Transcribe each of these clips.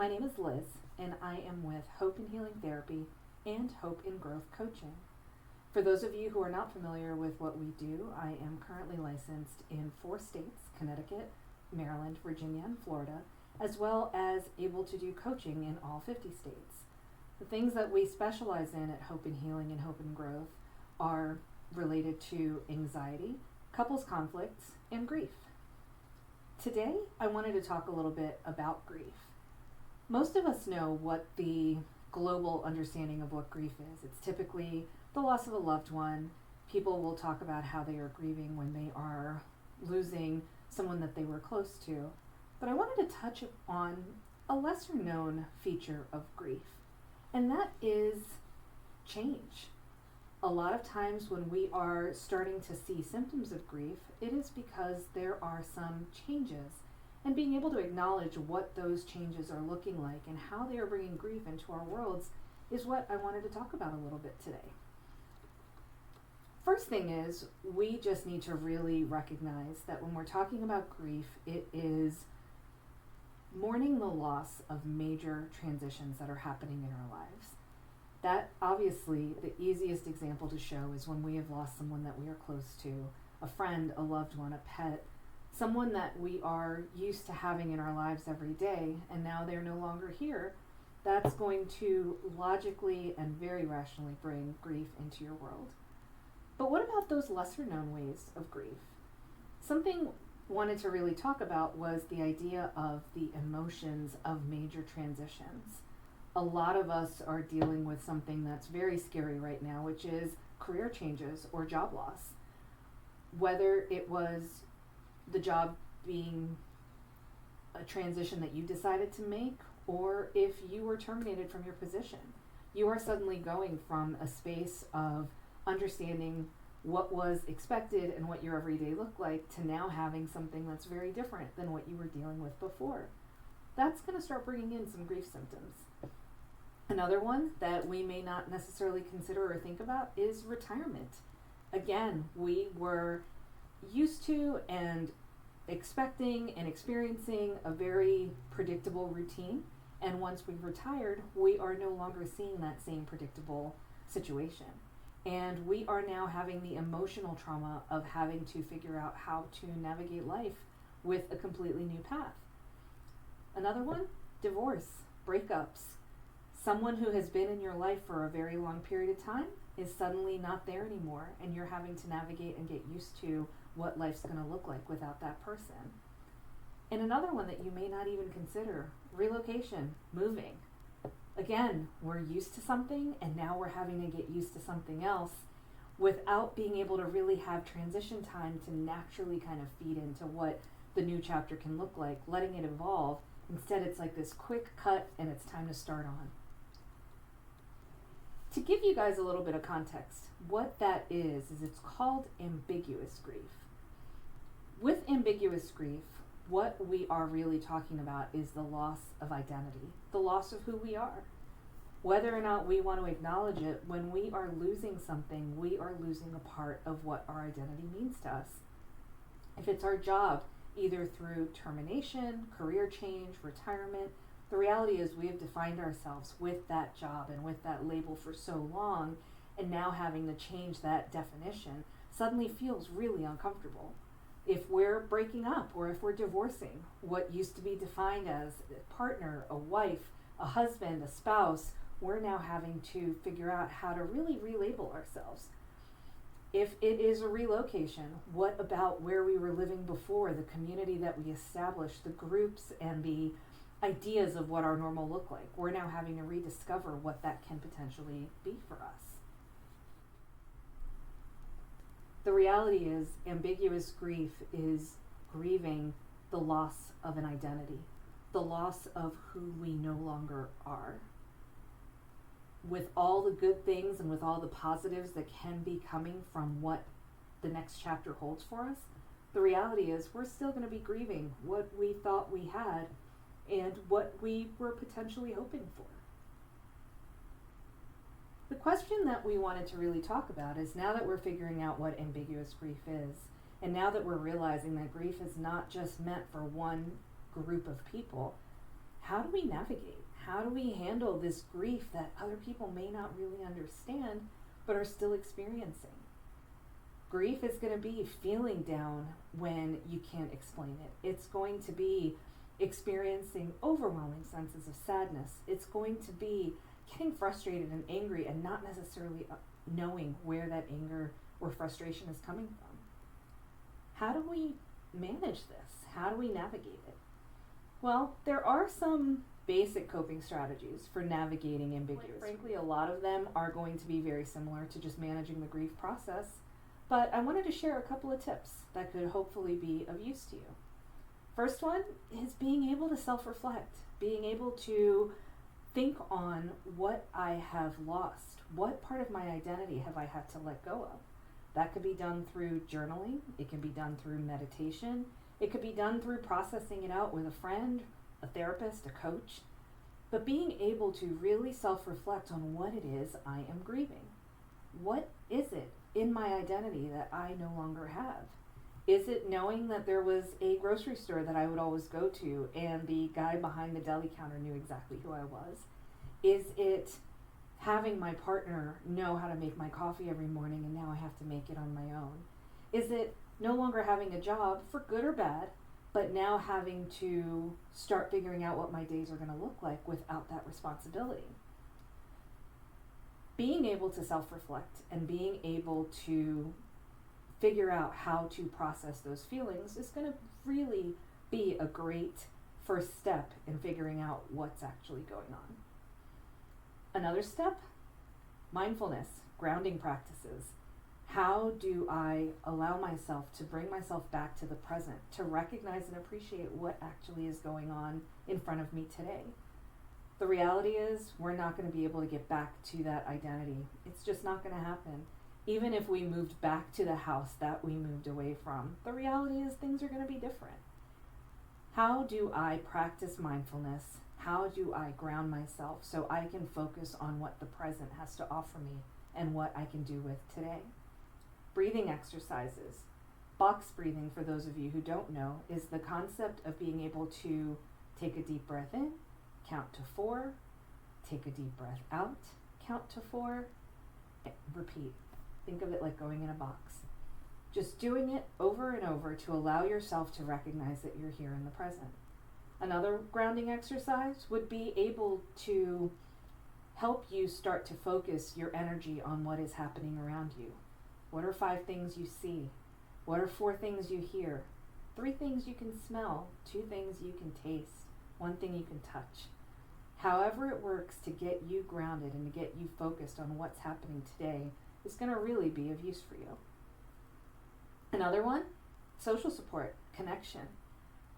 My name is Liz, and I am with Hope in Healing Therapy and Hope in Growth Coaching. For those of you who are not familiar with what we do, I am currently licensed in 4 states, Connecticut, Maryland, Virginia, and Florida, as well as able to do coaching in all 50 states. The things that we specialize in at Hope in Healing and Hope in Growth are related to anxiety, couples conflicts, and grief. Today, I wanted to talk a little bit about grief. Most of us know what the global understanding of what grief is. It's typically the loss of a loved one. People will talk about how they are grieving when they are losing someone that they were close to. But I wanted to touch on a lesser known feature of grief, and that is change. A lot of times when we are starting to see symptoms of grief, it is because there are some changes. And being able to acknowledge what those changes are looking like and how they are bringing grief into our worlds is what I wanted to talk about a little bit today. First thing is, we just need to really recognize that when we're talking about grief, it is mourning the loss of major transitions that are happening in our lives. That obviously, the easiest example to show is when we have lost someone that we are close to, a friend, a loved one, a pet, someone that we are used to having in our lives every day, and now they're no longer here. That's going to logically and very rationally bring grief into your world. But what about those lesser known ways of grief? Something I wanted to really talk about was the idea of the emotions of major transitions. A lot of us are dealing with something that's very scary right now, which is career changes or job loss. Whether it was the job being a transition that you decided to make, or if you were terminated from your position, you are suddenly going from a space of understanding what was expected and what your everyday looked like to now having something that's very different than what you were dealing with before. That's going to start bringing in some grief symptoms. Another one that we may not necessarily consider or think about is retirement. Again, we were used to and expecting and experiencing a very predictable routine, and once we've retired, we are no longer seeing that same predictable situation, and we are now having the emotional trauma of having to figure out how to navigate life with a completely new path. Another one, divorce, breakups. Someone who has been in your life for a very long period of time is suddenly not there anymore, and you're having to navigate and get used to what life's going to look like without that person. And another one that you may not even consider, relocation, moving. Again, we're used to something, and now we're having to get used to something else without being able to really have transition time to naturally kind of feed into what the new chapter can look like, letting it evolve. Instead, it's like this quick cut, and it's time to start on. To give you guys a little bit of context, what that is it's called ambiguous grief. With ambiguous grief, what we are really talking about is the loss of identity, the loss of who we are. Whether or not we want to acknowledge it, when we are losing something, we are losing a part of what our identity means to us. If it's our job, either through termination, career change, retirement, the reality is we have defined ourselves with that job and with that label for so long, and now having to change that definition suddenly feels really uncomfortable. If we're breaking up or if we're divorcing, what used to be defined as a partner, a wife, a husband, a spouse, we're now having to figure out how to really relabel ourselves. If it is a relocation, what about where we were living before, the community that we established, the groups and the ideas of what our normal look like? We're now having to rediscover what that can potentially be for us. The reality is, ambiguous grief is grieving the loss of an identity, the loss of who we no longer are. With all the good things and with all the positives that can be coming from what the next chapter holds for us, the reality is we're still going to be grieving what we thought we had and what we were potentially hoping for. The question that we wanted to really talk about is, now that we're figuring out what ambiguous grief is, and now that we're realizing that grief is not just meant for one group of people, how do we navigate? How do we handle this grief that other people may not really understand but are still experiencing? Grief is going to be feeling down when you can't explain it. It's going to be experiencing overwhelming senses of sadness. It's going to be getting frustrated and angry and not necessarily knowing where that anger or frustration is coming from. How do we manage this? How do we navigate it? Well, there are some basic coping strategies for navigating ambiguous. Frankly, a lot of them are going to be very similar to just managing the grief process, but I wanted to share a couple of tips that could hopefully be of use to you. First one is being able to self-reflect, being able to think on what I have lost, what part of my identity have I had to let go of. That could be done through journaling, it can be done through meditation, it could be done through processing it out with a friend, a therapist, a coach, but being able to really self-reflect on what it is I am grieving. What is it in my identity that I no longer have? Is it knowing that there was a grocery store that I would always go to and the guy behind the deli counter knew exactly who I was? Is it having my partner know how to make my coffee every morning and now I have to make it on my own? Is it no longer having a job, for good or bad, but now having to start figuring out what my days are going to look like without that responsibility? Being able to self-reflect and being able to figure out how to process those feelings is going to really be a great first step in figuring out what's actually going on. Another step, mindfulness, grounding practices. How do I allow myself to bring myself back to the present, to recognize and appreciate what actually is going on in front of me today? The reality is we're not going to be able to get back to that identity. It's just not going to happen. Even if we moved back to the house that we moved away from, the reality is things are going to be different. How do I practice mindfulness? How do I ground myself so I can focus on what the present has to offer me and what I can do with today? Breathing exercises. Box breathing, for those of you who don't know, is the concept of being able to take a deep breath in, count to 4, take a deep breath out, count to 4, repeat. Think of it like going in a box. Just doing it over and over to allow yourself to recognize that you're here in the present. Another grounding exercise would be able to help you start to focus your energy on what is happening around you. What are 5 things you see? What are 4 things you hear? 3 things you can smell, 2 things you can taste, 1 thing you can touch. However it works to get you grounded and to get you focused on what's happening today is going to really be of use for you. Another one, social support, connection.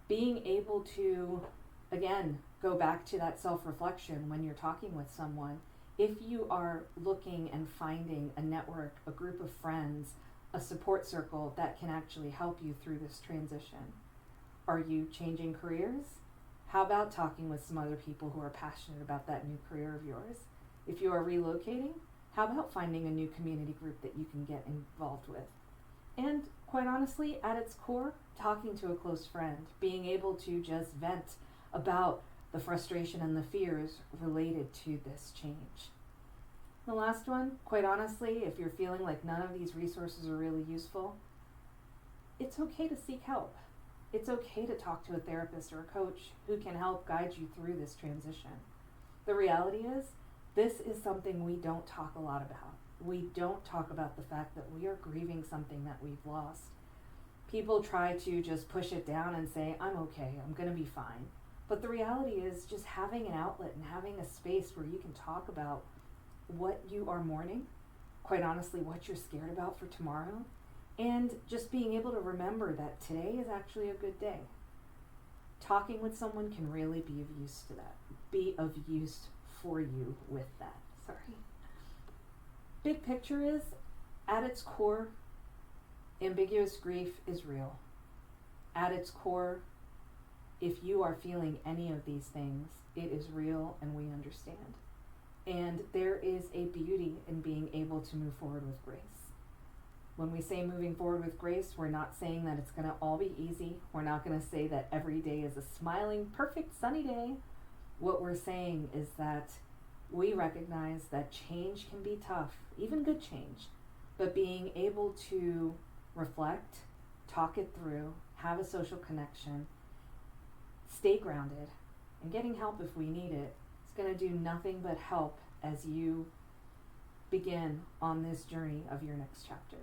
Being able to, again, go back to that self-reflection when you're talking with someone. If you are looking and finding a network, a group of friends, a support circle that can actually help you through this transition. Are you changing careers? How about talking with some other people who are passionate about that new career of yours? If you are relocating, how about finding a new community group that you can get involved with? And quite honestly, at its core, talking to a close friend, being able to just vent about the frustration and the fears related to this change. The last one, quite honestly, if you're feeling like none of these resources are really useful, it's okay to seek help. It's okay to talk to a therapist or a coach who can help guide you through this transition. The reality is, this is something we don't talk a lot about. We don't talk about the fact that we are grieving something that we've lost. People try to just push it down and say, I'm okay, I'm going to be fine. But the reality is just having an outlet and having a space where you can talk about what you are mourning, quite honestly, what you're scared about for tomorrow, and just being able to remember that today is actually a good day. Talking with someone can really be of use to that, be of use for you with that. Sorry. Big picture is, at its core, ambiguous grief is real. At its core, if you are feeling any of these things, it is real and we understand. And there is a beauty in being able to move forward with grace. When we say moving forward with grace, we're not saying that it's going to all be easy. We're not going to say that every day is a smiling, perfect, sunny day. what we're saying is that we recognize that change can be tough, even good change, but being able to reflect, talk it through, have a social connection, stay grounded, and getting help if we need it, is going to do nothing but help as you begin on this journey of your next chapter.